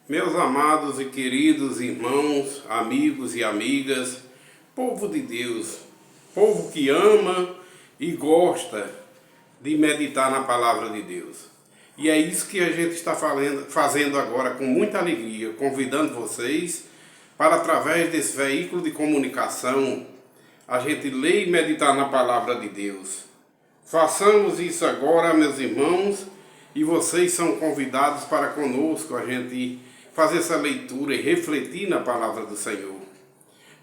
Meus amados e queridos irmãos, amigos e amigas, povo de Deus, povo que ama e gosta de meditar na palavra de Deus. E é isso que a gente está fazendo agora com muita alegria, convidando vocês para, através desse veículo de comunicação, a gente ler e meditar na palavra de Deus. Façamos isso agora, meus irmãos, e vocês são convidados para conosco a gente fazer essa leitura e refletir na palavra do Senhor.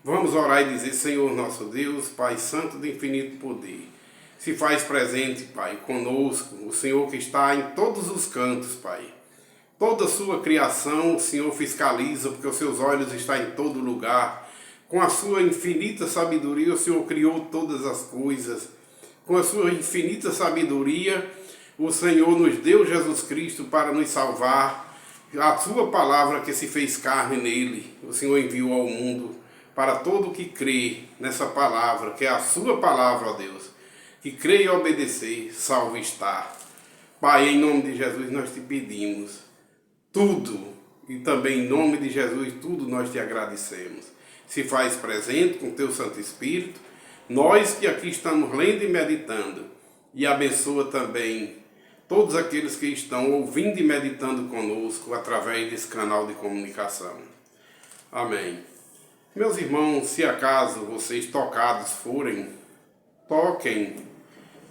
Vamos orar e dizer: Senhor nosso Deus, Pai Santo de infinito poder, se faz presente, Pai, conosco, o Senhor que está em todos os cantos, Pai. Toda a sua criação o Senhor fiscaliza, porque os seus olhos estão em todo lugar. Com a sua infinita sabedoria, o Senhor criou todas as coisas. Com a sua infinita sabedoria, o Senhor nos deu Jesus Cristo para nos salvar. A sua palavra que se fez carne nele, o Senhor enviou ao mundo para todo que crê nessa palavra, que é a sua palavra, ó Deus, que crê e obedecer, salvo está. Pai, em nome de Jesus nós te pedimos tudo, e também em nome de Jesus tudo nós te agradecemos. Se faz presente com teu Santo Espírito, nós que aqui estamos lendo e meditando, e abençoa também todos aqueles que estão ouvindo e meditando conosco através desse canal de comunicação. Amém. Meus irmãos, se acaso vocês tocados forem, toquem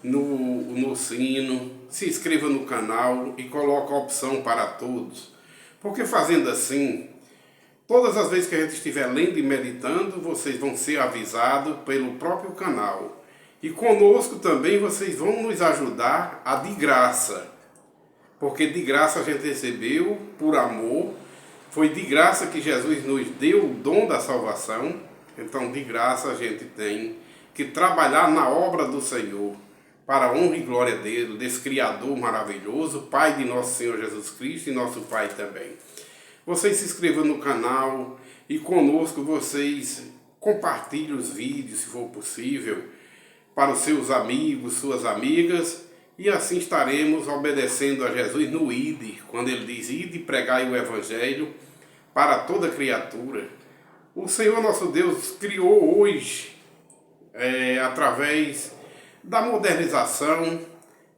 no sino, se inscreva no canal e coloque a opção para todos. Porque fazendo assim, todas as vezes que a gente estiver lendo e meditando, vocês vão ser avisados pelo próprio canal. E conosco também vocês vão nos ajudar a de graça. Porque de graça a gente recebeu, por amor. Foi de graça que Jesus nos deu o dom da salvação. Então de graça a gente tem que trabalhar na obra do Senhor, para a honra e glória dele, desse Criador maravilhoso, Pai de nosso Senhor Jesus Cristo e nosso Pai também. Vocês se inscrevam no canal e conosco vocês compartilhem os vídeos, se for possível, para os seus amigos, suas amigas, e assim estaremos obedecendo a Jesus no Ide, quando ele diz: Ide e pregai o Evangelho para toda criatura. O Senhor nosso Deus criou hoje, através da modernização,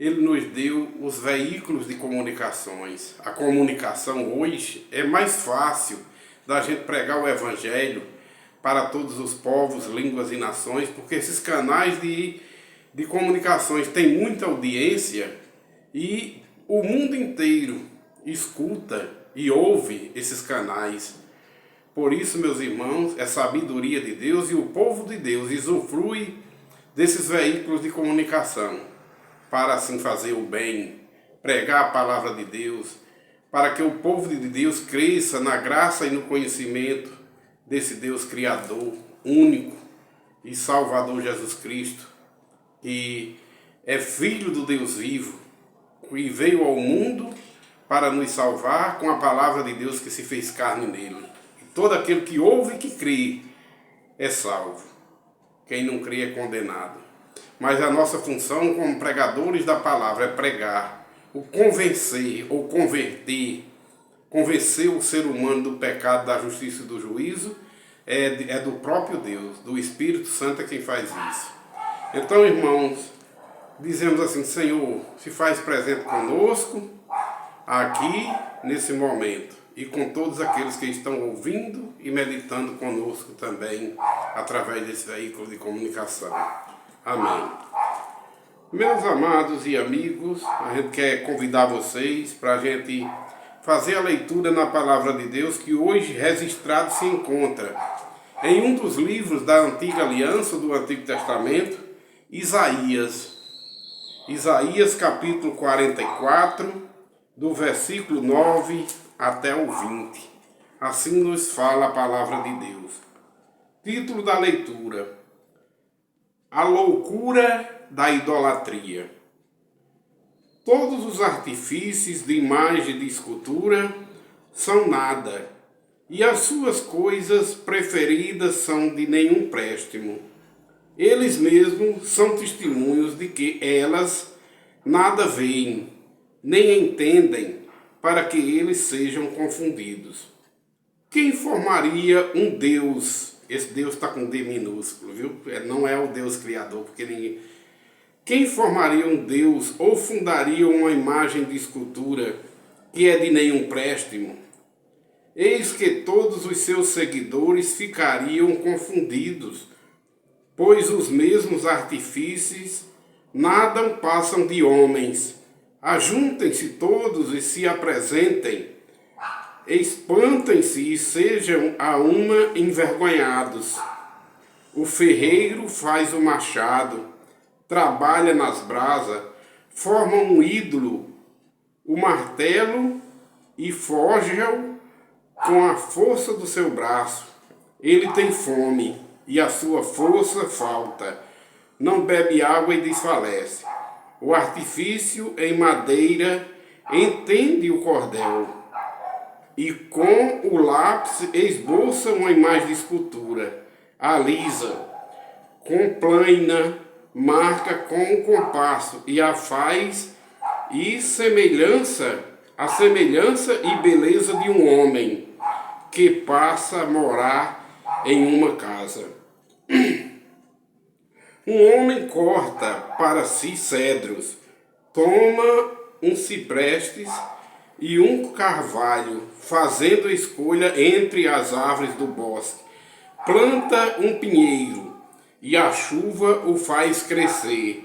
ele nos deu os veículos de comunicações. A comunicação hoje é mais fácil da gente pregar o Evangelho para todos os povos, línguas e nações, porque esses canais de comunicações têm muita audiência e o mundo inteiro escuta e ouve esses canais. Por isso, meus irmãos, é sabedoria de Deus e o povo de Deus usufrui desses veículos de comunicação para assim fazer o bem, pregar a palavra de Deus, para que o povo de Deus cresça na graça e no conhecimento desse Deus Criador, único e Salvador Jesus Cristo, que é Filho do Deus vivo e veio ao mundo para nos salvar com a palavra de Deus que se fez carne nele. E todo aquele que ouve e que crê é salvo. Quem não crê é condenado. Mas a nossa função como pregadores da palavra é pregar, o convencer ou converter, convencer o ser humano do pecado, da justiça e do juízo, é do próprio Deus, do Espírito Santo é quem faz isso. Então, irmãos, dizemos assim: Senhor, se faz presente conosco, aqui, nesse momento, e com todos aqueles que estão ouvindo e meditando conosco também, através desse veículo de comunicação. Amém. Meus amados e amigos, a gente quer convidar vocês para a gente fazer a leitura na palavra de Deus, que hoje registrado se encontra em um dos livros da Antiga Aliança, do Antigo Testamento, Isaías. Isaías capítulo 44, do versículo 9 até o 20. Assim nos fala a palavra de Deus. Título da leitura: A loucura da idolatria. Todos os artifícios de imagem de escultura são nada, e as suas coisas preferidas são de nenhum préstimo. Eles mesmos são testemunhos de que elas nada veem, nem entendem, para que eles sejam confundidos. Quem formaria um Deus? Esse Deus está com D minúsculo, viu? Não é o Deus Criador, porque ninguém... Quem formaria um Deus ou fundaria uma imagem de escultura que é de nenhum préstimo? Eis que todos os seus seguidores ficariam confundidos, pois os mesmos artifícios nada passam de homens. Ajuntem-se todos e se apresentem, espantem-se e sejam a uma envergonhados. O ferreiro faz o machado, trabalha nas brasas, forma um ídolo, o martelo e forja-o com a força do seu braço. Ele tem fome e a sua força falta. Não bebe água e desfalece. O artifício em madeira entende o cordel, e com o lápis esboça uma imagem de escultura. Alisa, complana, marca com o compasso e a faz a semelhança e beleza de um homem que passa a morar em uma casa. Um homem corta para si cedros, toma um ciprestes e um carvalho, fazendo escolha entre as árvores do bosque. Planta um pinheiro, e a chuva o faz crescer.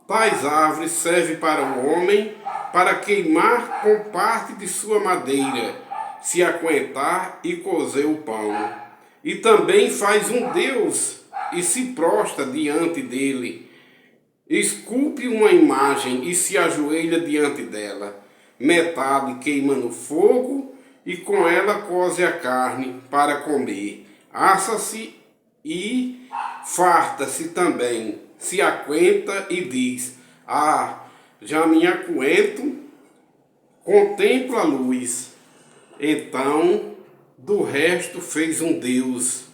Tais árvores servem para o homem, para queimar com parte de sua madeira, se aquentar e cozer o pão. E também faz um Deus, e se prostra diante dele. Esculpe uma imagem e se ajoelha diante dela. Metade queima no fogo e com ela coze a carne para comer. Assa-se e farta-se também. Se aquenta e diz: ah, já me aquento, contempla a luz. Então, do resto fez um Deus,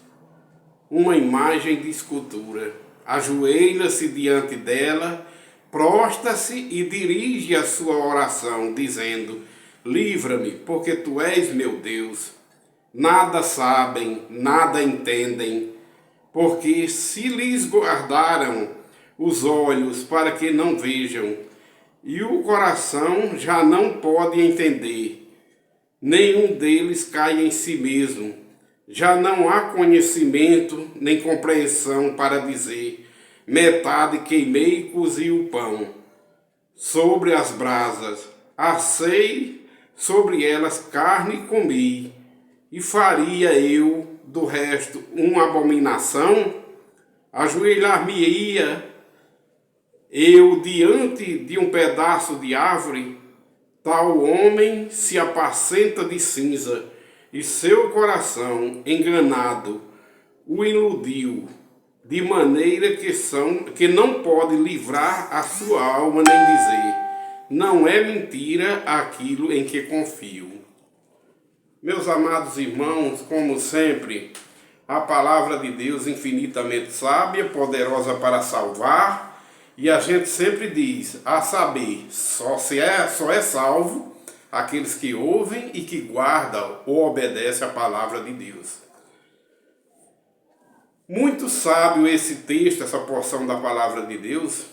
uma imagem de escultura. Ajoelha-se diante dela, prostra-se e dirige a sua oração, dizendo: livra-me, porque tu és meu Deus. Nada sabem, nada entendem, porque se lhes guardaram os olhos para que não vejam, e o coração já não pode entender, nenhum deles cai em si mesmo. Já não há conhecimento nem compreensão para dizer: metade queimei e cozi o pão sobre as brasas, assei sobre elas carne e comi, e faria eu do resto uma abominação? Ajoelhar-me-ia eu diante de um pedaço de árvore? Tal homem se apacenta de cinza, e seu coração enganado o iludiu, de maneira que não pode livrar a sua alma nem dizer: não é mentira aquilo em que confio. Meus amados irmãos, como sempre, a palavra de Deus infinitamente sábia, poderosa para salvar, e a gente sempre diz, a saber, só é salvo aqueles que ouvem e que guardam ou obedecem a palavra de Deus. Muito sábio esse texto, essa porção da palavra de Deus,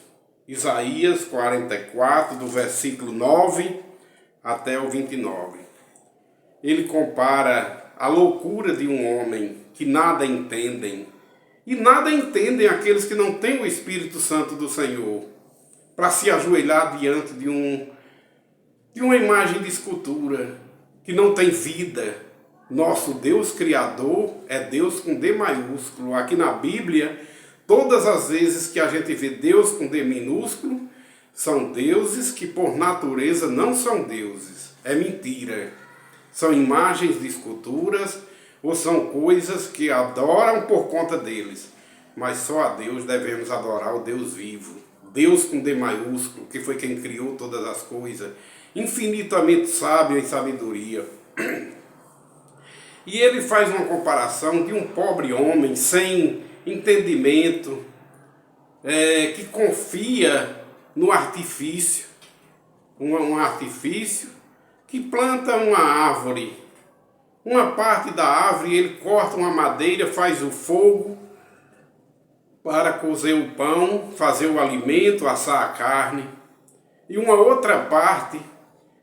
Isaías 44, do versículo 9 até o 29. Ele compara a loucura de um homem que nada entendem, e nada entendem aqueles que não têm o Espírito Santo do Senhor, para se ajoelhar diante de uma imagem de escultura que não tem vida. Nosso Deus Criador é Deus com D maiúsculo. Aqui na Bíblia, todas as vezes que a gente vê Deus com D minúsculo, são deuses que por natureza não são deuses. É mentira. São imagens de esculturas ou são coisas que adoram por conta deles. Mas só a Deus devemos adorar, o Deus vivo. Deus com D maiúsculo, que foi quem criou todas as coisas, infinitamente sábio em sabedoria. E ele faz uma comparação de um pobre homem sem entendimento, que confia no artifício, um artifício que planta uma árvore. Uma parte da árvore ele corta uma madeira, faz o fogo para cozer o pão, fazer o alimento, assar a carne. E uma outra parte,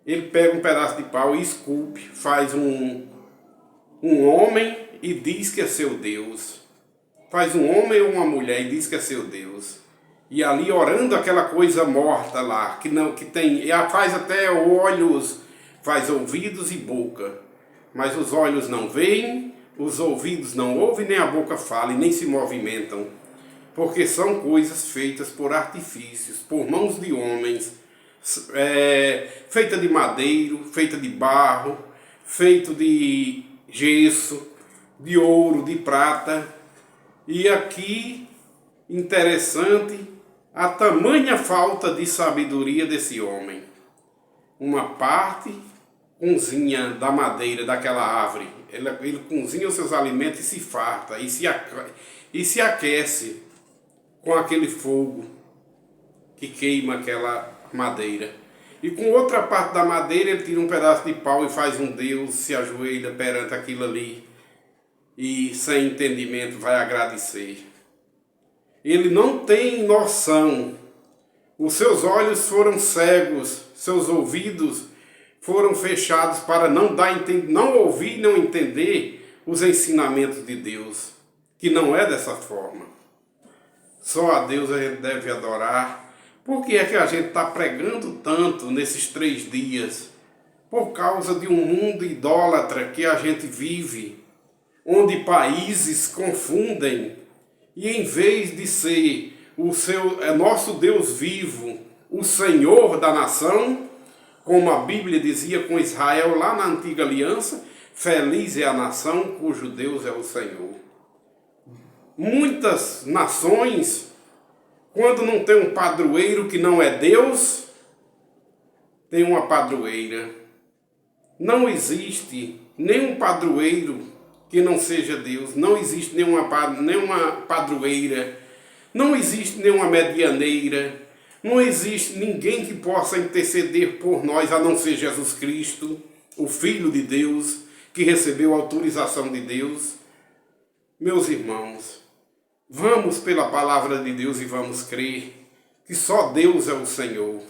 ele pega um pedaço de pau e esculpe, faz um homem e diz que é seu Deus. Faz um homem ou uma mulher e diz que é seu Deus. E ali orando aquela coisa morta lá, que tem, e faz até olhos, faz ouvidos e boca. Mas os olhos não veem, os ouvidos não ouvem, nem a boca fala e nem se movimentam. Porque são coisas feitas por artifícios, por mãos de homens, feita de madeiro, feita de barro, feito de gesso, de ouro, de prata. E aqui, interessante, a tamanha falta de sabedoria desse homem. Uma parte cozinha da madeira daquela árvore, ele cozinha os seus alimentos e se farta, e se aquece com aquele fogo que queima aquela madeira. E com outra parte da madeira ele tira um pedaço de pau e faz um Deus, se ajoelha perante aquilo ali e sem entendimento vai agradecer. Ele não tem noção. Os seus olhos foram cegos, seus ouvidos foram fechados para não ouvir e não entender os ensinamentos de Deus, que não é dessa forma. Só a Deus a gente deve adorar. Por que é que a gente está pregando tanto nesses 3 dias? Por causa de um mundo idólatra que a gente vive, onde países confundem, e em vez de ser nosso Deus vivo, o Senhor da nação, como a Bíblia dizia com Israel lá na antiga aliança, feliz é a nação cujo Deus é o Senhor. Muitas nações, quando não tem um padroeiro que não é Deus, tem uma padroeira. Não existe nenhum padroeiro que não seja Deus. Não existe nenhuma padroeira. Não existe nenhuma medianeira. Não existe ninguém que possa interceder por nós, a não ser Jesus Cristo, o Filho de Deus, que recebeu a autorização de Deus. Meus irmãos, vamos pela palavra de Deus e vamos crer que só Deus é o Senhor.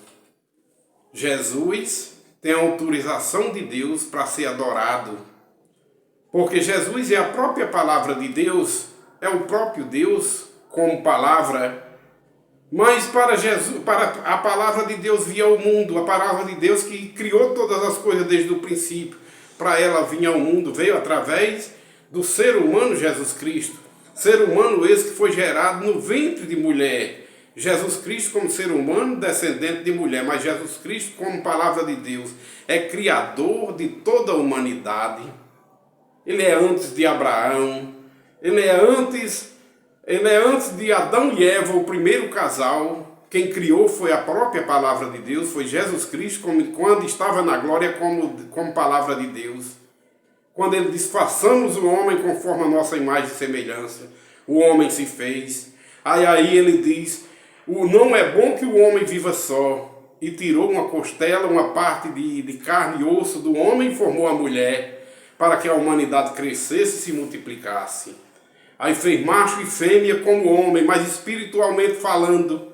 Jesus tem a autorização de Deus para ser adorado, porque Jesus é a própria palavra de Deus, é o próprio Deus como palavra. Mas para a palavra de Deus via ao mundo, a palavra de Deus que criou todas as coisas desde o princípio, para ela vir ao mundo, veio através do ser humano Jesus Cristo. Ser humano esse que foi gerado no ventre de mulher. Jesus Cristo como ser humano, descendente de mulher, mas Jesus Cristo como palavra de Deus é criador de toda a humanidade. Ele é antes de Abraão, ele é antes de Adão e Eva, o primeiro casal. Quem criou foi a própria palavra de Deus, foi Jesus Cristo, quando estava na glória como palavra de Deus. Quando ele diz, façamos o homem conforme a nossa imagem e semelhança, o homem se fez. Aí ele diz, não é bom que o homem viva só. E tirou uma costela, uma parte de carne e osso do homem e formou a mulher, para que a humanidade crescesse e se multiplicasse. Aí fez macho e fêmea como homem, mas espiritualmente falando,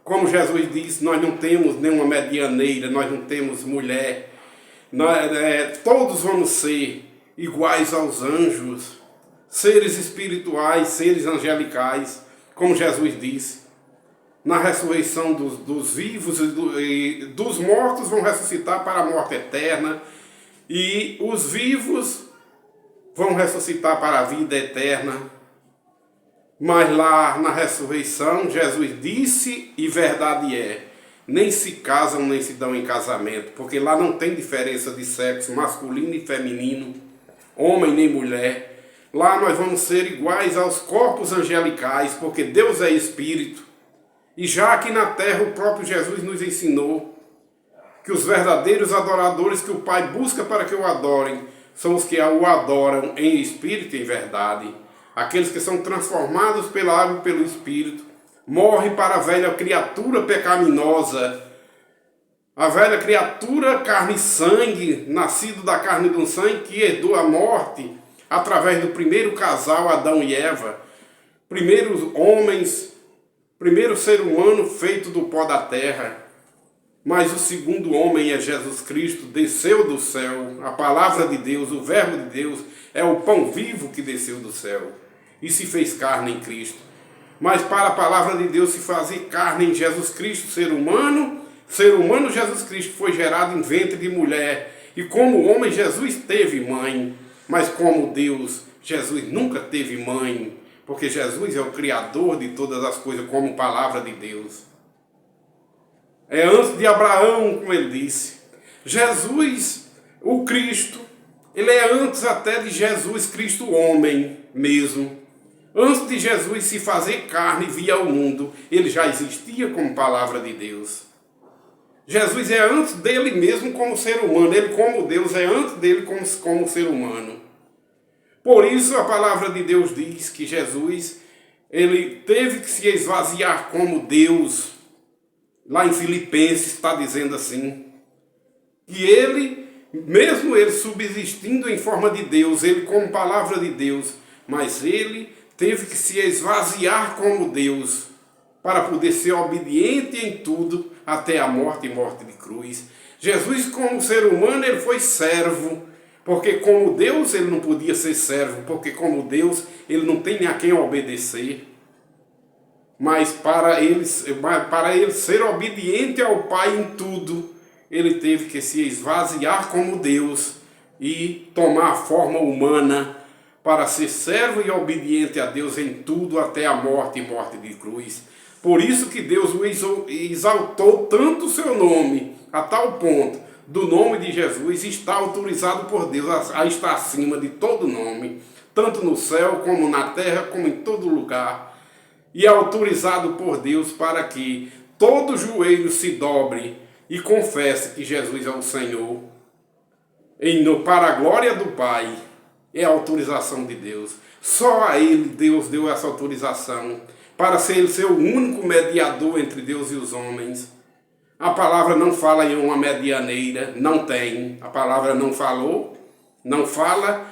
como Jesus disse, nós não temos nenhuma medianeira, nós não temos mulher. Todos vamos ser iguais aos anjos, seres espirituais, seres angelicais, como Jesus disse. Na ressurreição dos vivos e dos mortos vão ressuscitar para a morte eterna, e os vivos vão ressuscitar para a vida eterna. Mas lá na ressurreição, Jesus disse, e verdade é, nem se casam nem se dão em casamento, porque lá não tem diferença de sexo masculino e feminino, homem nem mulher. Lá nós vamos ser iguais aos corpos angelicais, porque Deus é espírito. E já aqui na terra o próprio Jesus nos ensinou que os verdadeiros adoradores que o Pai busca para que o adorem são os que o adoram em espírito e em verdade. Aqueles que são transformados pela água e pelo Espírito, morrem para a velha criatura pecaminosa A velha criatura, carne e sangue, nascido da carne e do sangue, que herdou a morte através do primeiro casal, Adão e Eva, primeiros homens, primeiro ser humano feito do pó da terra. Mas o segundo homem é Jesus Cristo, desceu do céu, a palavra de Deus, o verbo de Deus, é o pão vivo que desceu do céu e se fez carne em Cristo. Mas para a palavra de Deus se fazer carne em Jesus Cristo, ser humano Jesus Cristo foi gerado em ventre de mulher. E como homem, Jesus teve mãe, mas como Deus, Jesus nunca teve mãe, porque Jesus é o Criador de todas as coisas, como palavra de Deus. É antes de Abraão, como ele disse. Jesus, o Cristo, ele é antes até de Jesus Cristo homem mesmo. Antes de Jesus se fazer carne e vir ao mundo, ele já existia como palavra de Deus. Jesus é antes dele mesmo como ser humano. Ele como Deus é antes dele como ser humano. Por isso a palavra de Deus diz que Jesus, ele teve que se esvaziar como Deus. Lá em Filipenses está dizendo assim, que ele, mesmo ele subsistindo em forma de Deus, ele como palavra de Deus, mas ele teve que se esvaziar como Deus, para poder ser obediente em tudo, até a morte e morte de cruz. Jesus como ser humano, ele foi servo, porque como Deus ele não podia ser servo, porque como Deus ele não tem a quem obedecer. Mas para ele ser obediente ao Pai em tudo, ele teve que se esvaziar como Deus e tomar a forma humana para ser servo e obediente a Deus em tudo até a morte e morte de cruz. Por isso que Deus o exaltou tanto o seu nome, a tal ponto do nome de Jesus está autorizado por Deus a estar acima de todo nome, tanto no céu como na terra, como em todo lugar. E é autorizado por Deus para que todo joelho se dobre e confesse que Jesus é o Senhor. Para a glória do Pai, é a autorização de Deus. Só a Ele Deus deu essa autorização, para ser Ele ser o único mediador entre Deus e os homens. A palavra não fala em uma medianeira, não tem. A palavra não falou, não fala,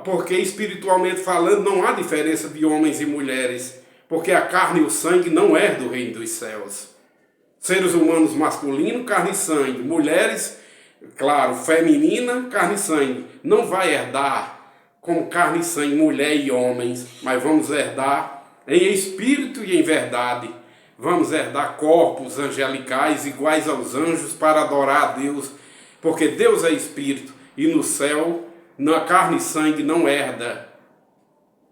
porque espiritualmente falando não há diferença de homens e mulheres. Porque a carne e o sangue não é do reino dos céus. Seres humanos masculinos, carne e sangue. Mulheres, claro, feminina, carne e sangue. Não vai herdar como carne e sangue, mulher e homens. Mas vamos herdar em espírito e em verdade. Vamos herdar corpos angelicais iguais aos anjos para adorar a Deus. Porque Deus é espírito e no céu, na carne e sangue não herda.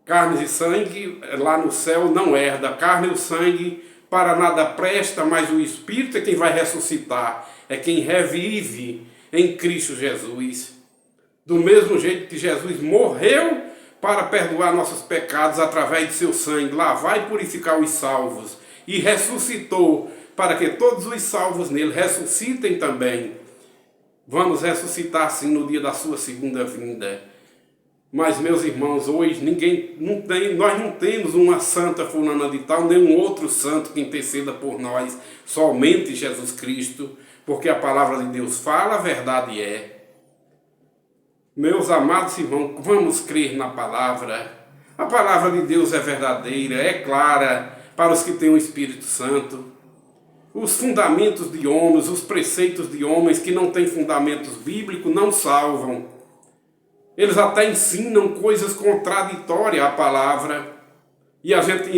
Carne e sangue lá no céu não herda. Carne e o sangue para nada presta, mas o Espírito é quem vai ressuscitar. É quem revive em Cristo Jesus. Do mesmo jeito que Jesus morreu para perdoar nossos pecados através de seu sangue, lavar e purificar os salvos. E ressuscitou para que todos os salvos nele ressuscitem também. Vamos ressuscitar sim no dia da sua segunda vinda. Mas, meus irmãos, hoje nós não temos uma santa fulana de tal, nem um outro santo que interceda por nós, somente Jesus Cristo, porque a palavra de Deus fala, a verdade é. Meus amados irmãos, vamos crer na palavra. A palavra de Deus é verdadeira, é clara para os que têm o Espírito Santo. Os fundamentos de homens, os preceitos de homens que não têm fundamentos bíblicos não salvam. Eles até ensinam coisas contraditórias à palavra. E a gente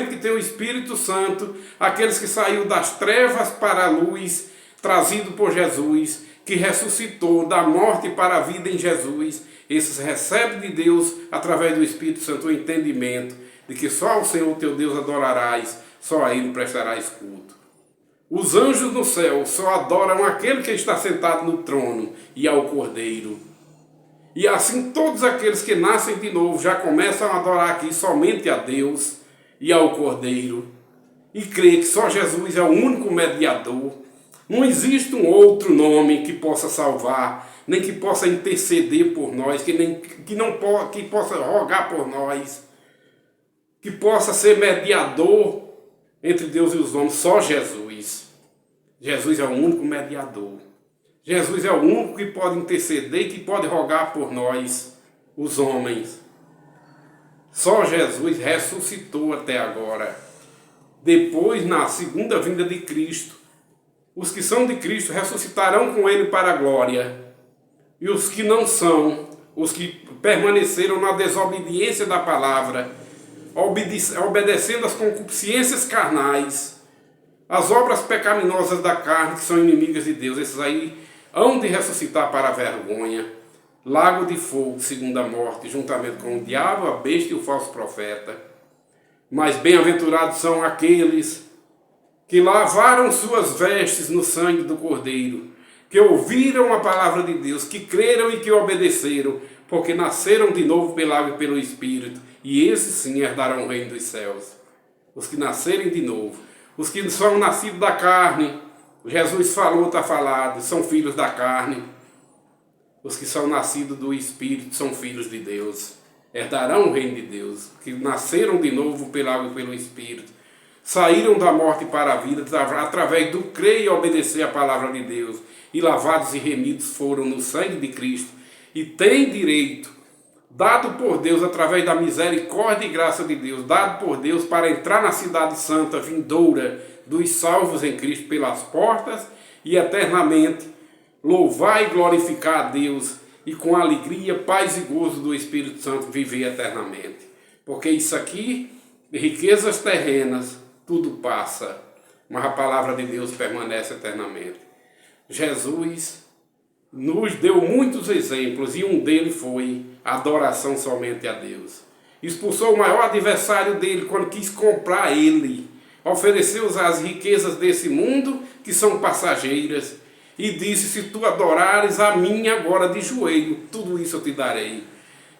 que tem o Espírito Santo, aqueles que saiu das trevas para a luz, trazido por Jesus, que ressuscitou da morte para a vida em Jesus, esses recebem de Deus, através do Espírito Santo, o entendimento de que só ao Senhor teu Deus adorarás, só a Ele prestarás culto. Os anjos no céu só adoram aquele que está sentado no trono e ao Cordeiro. E assim todos aqueles que nascem de novo já começam a adorar aqui somente a Deus e ao Cordeiro. E creem que só Jesus é o único mediador. Não existe um outro nome que possa salvar, nem que possa interceder por nós, que possa rogar por nós, que possa ser mediador entre Deus e os homens, só Jesus. Jesus é o único mediador. Jesus é o único que pode interceder e que pode rogar por nós, os homens. Só Jesus ressuscitou até agora. Depois, na segunda vinda de Cristo, os que são de Cristo ressuscitarão com Ele para a glória. E os que não são, os que permaneceram na desobediência da palavra, obedecendo às concupiscências carnais, as obras pecaminosas da carne, que são inimigas de Deus, esses aí hão de ressuscitar para a vergonha, lago de fogo, segunda morte, juntamente com o diabo, a besta e o falso profeta. Mas bem-aventurados são aqueles que lavaram suas vestes no sangue do Cordeiro, que ouviram a palavra de Deus, que creram e que obedeceram, porque nasceram de novo pela água e pelo Espírito, e esses sim herdarão o reino dos céus. Os que nascerem de novo, os que são nascidos da carne, Jesus falou, está falado, são filhos da carne. Os que são nascidos do Espírito são filhos de Deus, herdarão o reino de Deus, que nasceram de novo pela água e pelo Espírito, saíram da morte para a vida através do crer e obedecer a palavra de Deus, e lavados e remidos foram no sangue de Cristo, e têm direito, dado por Deus através da misericórdia e graça de Deus, dado por Deus para entrar na cidade santa vindoura dos salvos em Cristo pelas portas, e eternamente louvar e glorificar a Deus, e com alegria, paz e gozo do Espírito Santo viver eternamente. Porque isso aqui, riquezas terrenas, tudo passa, mas a palavra de Deus permanece eternamente. Jesus nos deu muitos exemplos, e um deles foi a adoração somente a Deus. Expulsou o maior adversário dele quando quis comprar ele, ofereceu as riquezas desse mundo, que são passageiras, e disse: se tu adorares a mim agora de joelho, tudo isso eu te darei.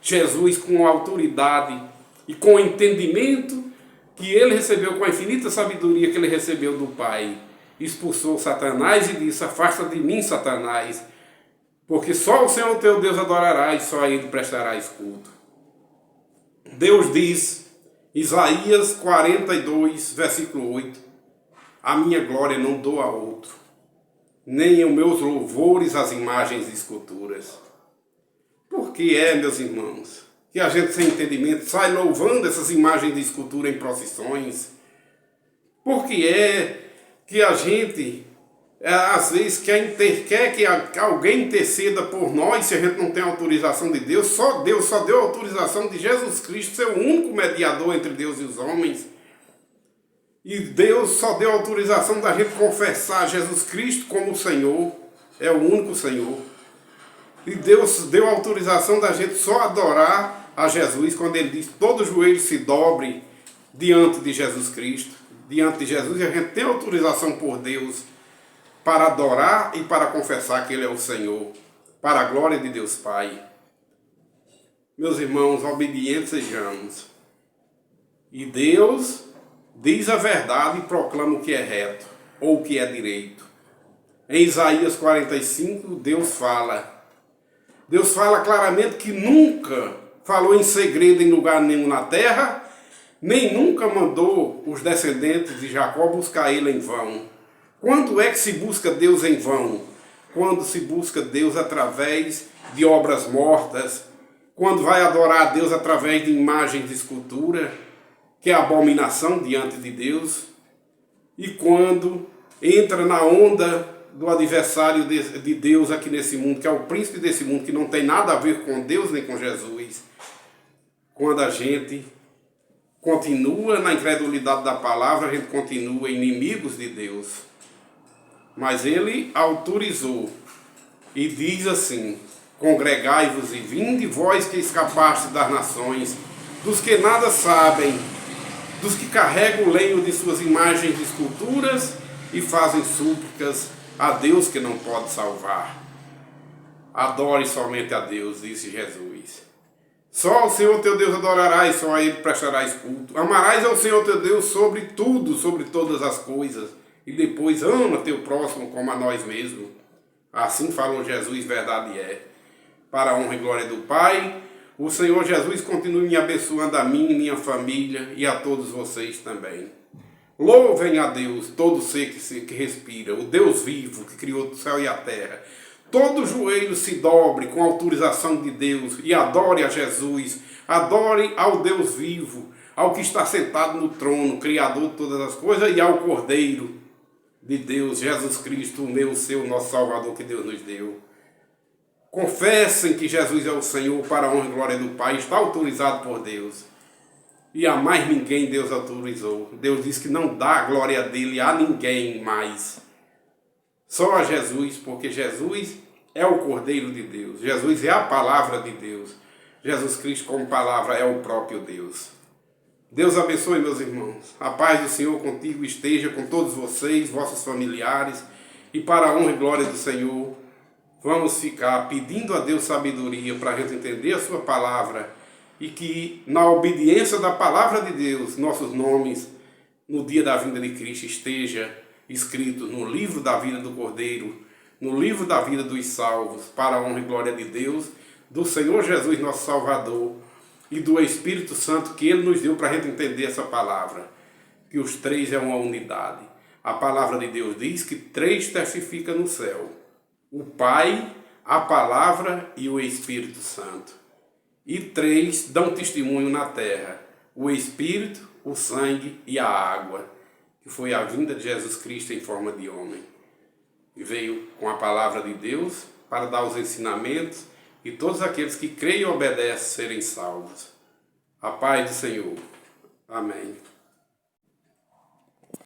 Jesus, com autoridade e com entendimento que ele recebeu, com a infinita sabedoria que ele recebeu do Pai, expulsou Satanás e disse: afasta de mim, Satanás, porque só o Senhor teu Deus adorarás, só a ele prestarás culto. Deus diz, Isaías 42, versículo 8, a minha glória não dou a outro, nem os meus louvores às imagens e esculturas. Por que meus irmãos, que a gente sem entendimento sai louvando essas imagens de escultura em procissões? Por que a gente às vezes quer que alguém interceda por nós se a gente não tem autorização de Deus? Só Deus só deu autorização de Jesus Cristo ser o único mediador entre Deus e os homens. E Deus só deu autorização da gente confessar Jesus Cristo como o Senhor, é o único Senhor. E Deus deu autorização da gente só adorar a Jesus quando ele diz: todo joelho se dobre diante de Jesus Cristo. Diante de Jesus, e a gente tem autorização por Deus para adorar e para confessar que ele é o Senhor, para a glória de Deus Pai. Meus irmãos, obedientes sejamos. E Deus diz a verdade e proclama o que é reto, ou o que é direito. Em Isaías 45, Deus fala claramente que nunca falou em segredo em lugar nenhum na terra, nem nunca mandou os descendentes de Jacó buscar ele em vão. Quando é que se busca Deus em vão? Quando se busca Deus através de obras mortas, quando vai adorar a Deus através de imagens de escultura, que é abominação diante de Deus, e quando entra na onda do adversário de Deus aqui nesse mundo, que é o príncipe desse mundo, que não tem nada a ver com Deus nem com Jesus, quando a gente continua na incredulidade da palavra, a gente continua inimigos de Deus. Mas ele autorizou e diz assim: congregai-vos e vinde, vós que escapastes das nações, dos que nada sabem, dos que carregam o lenho de suas imagens de esculturas e fazem súplicas a Deus que não pode salvar. Adore somente a Deus, disse Jesus. Só ao Senhor teu Deus adorarás, só a ele prestarás culto. Amarás ao Senhor teu Deus sobre tudo, sobre todas as coisas. E depois ama teu próximo como a nós mesmos. Assim falou Jesus, verdade é. Para a honra e glória do Pai, o Senhor Jesus continue me abençoando a mim, minha família e a todos vocês também. Louvem a Deus, todo ser que respira, o Deus vivo que criou o céu e a terra. Todo joelho se dobre com autorização de Deus e adore a Jesus, adore ao Deus vivo, ao que está sentado no trono, Criador de todas as coisas, e ao Cordeiro de Deus, Jesus Cristo, o meu, o seu, nosso Salvador que Deus nos deu. Confessem que Jesus é o Senhor para a honra e glória do Pai, está autorizado por Deus. E a mais ninguém Deus autorizou. Deus disse que não dá a glória dele a ninguém mais. Só a Jesus, porque Jesus é o Cordeiro de Deus. Jesus é a palavra de Deus. Jesus Cristo como palavra é o próprio Deus. Deus abençoe, meus irmãos. A paz do Senhor contigo esteja com todos vocês, vossos familiares. E para a honra e glória do Senhor, vamos ficar pedindo a Deus sabedoria para a gente entender a sua palavra. E que na obediência da palavra de Deus, nossos nomes, no dia da vinda de Cristo, esteja escritos no livro da vida do Cordeiro, no livro da vida dos salvos, para a honra e glória de Deus, do Senhor Jesus, nosso Salvador, e do Espírito Santo que Ele nos deu para a gente entender essa palavra, que os três é uma unidade. A palavra de Deus diz que três testificam no céu: o Pai, a palavra e o Espírito Santo. E três dão testemunho na terra: o Espírito, o sangue e a água, que foi a vinda de Jesus Cristo em forma de homem. E veio com a palavra de Deus para dar os ensinamentos e todos aqueles que creem e obedecem serem salvos. A paz do Senhor. Amém.